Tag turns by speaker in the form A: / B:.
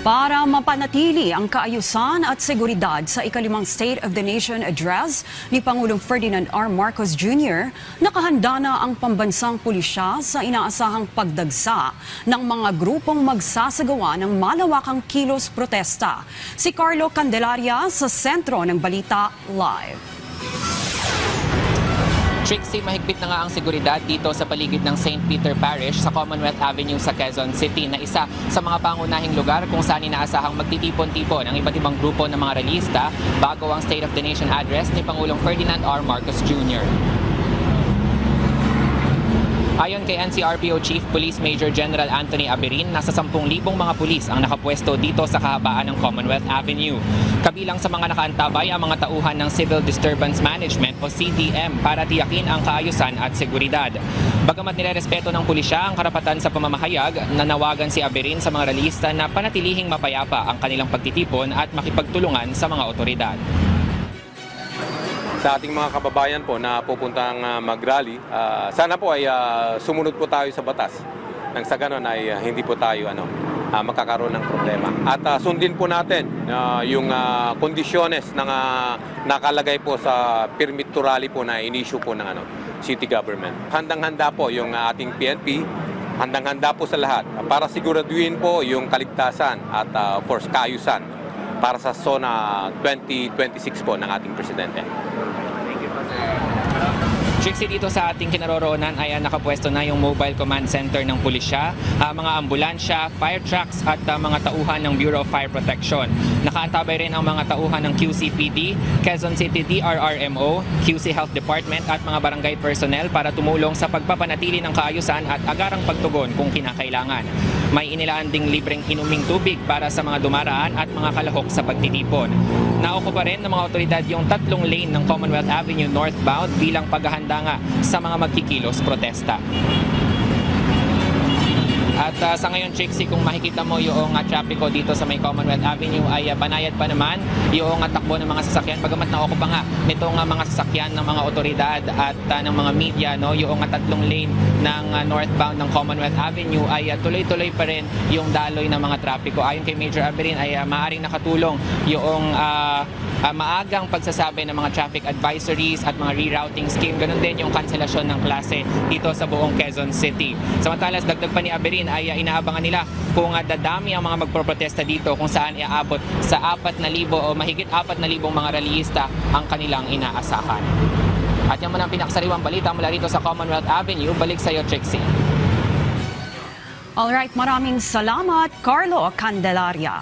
A: Para mapanatili ang kaayusan at seguridad sa ikalimang State of the Nation Address ni Pangulong Ferdinand R. Marcos Jr., nakahanda na ang pambansang pulisya sa inaasahang pagdagsa ng mga grupong magsasagawa ng malawakang kilos protesta. Si Carlo Candelaria sa sentro ng Balita Live.
B: Trixie, mahigpit na nga ang seguridad dito sa paligid ng St. Peter Parish sa Commonwealth Avenue sa Quezon City na isa sa mga pangunahing lugar kung saan inaasahang magtitipon-tipon ang iba't ibang grupo ng mga realista bago ang State of the Nation address ni Pangulong Ferdinand R. Marcos Jr. Ayon kay NCRPO Chief Police Major General Anthony Aberin, nasa 10,000 mga pulis ang nakapwesto dito sa kahabaan ng Commonwealth Avenue. Kabilang sa mga nakaantabay ang mga tauhan ng Civil Disturbance Management o CDM para tiyakin ang kaayusan at seguridad. Bagamat nirerespeto ng pulisya ang karapatan sa pamamahayag, nanawagan si Aberin sa mga realista na panatilihing mapayapa ang kanilang pagtitipon at makipagtulungan sa mga otoridad.
C: Sa ating mga kababayan po na pupuntang mag-rally, sana po ay sumunod po tayo sa batas. Nang sa ganon ay hindi po tayo magkakaroon ng problema. At sundin po natin yung kondisyones na nakalagay po sa permit to rally po na in-issue po ng city government. Handang-handa po yung ating PNP, handang-handa po sa lahat para siguraduhin po yung kaligtasan at of course kaayusan para sa SONA 2026 po ng ating presidente.
B: Trixie, dito sa ating kinaroroonan ay nakapwesto na yung mobile command center ng pulisya, mga ambulansya, fire trucks at mga tauhan ng Bureau of Fire Protection. Nakaantabay rin ang mga tauhan ng QCPD, Quezon City DRRMO, QC Health Department at mga barangay personnel para tumulong sa pagpapanatili ng kaayusan at agarang pagtugon kung kinakailangan. May inilaan ding libreng inuming tubig para sa mga dumaraan at mga kalahok sa pagtitipon. Naukupa rin ng mga otoridad yung 3 lane ng Commonwealth Avenue northbound bilang paghahanda nga sa mga magkikilos protesta. At sa ngayon, Trixie, kung makikita mo yung trapiko dito sa may Commonwealth Avenue ay banayad pa naman yung takbo ng mga sasakyan. Bagamat naukupa nga nitong mga sasakyan ng mga otoridad at ng mga media, yung 3 lane ng northbound ng Commonwealth Avenue ay tuloy-tuloy pa rin yung daloy ng mga trapiko. Ayon kay Major Aberin ay maaaring nakatulong yung maagang pagsasabi ng mga traffic advisories at mga rerouting scheme. Ganun din yung kanselasyon ng klase dito sa buong Quezon City. Samantalas, dagdag pa ni Aberin ay inaabangan nila kung dadami ang mga magproprotesta dito kung saan iaabot sa 4,000 o mahigit 4,000 mga rallyista ang kanilang inaasahan. At yan muna ang pinaksariwang balita mula rito sa Commonwealth Avenue. Balik sa iyo, Trixie.
A: Alright, maraming salamat, Carlo Candelaria.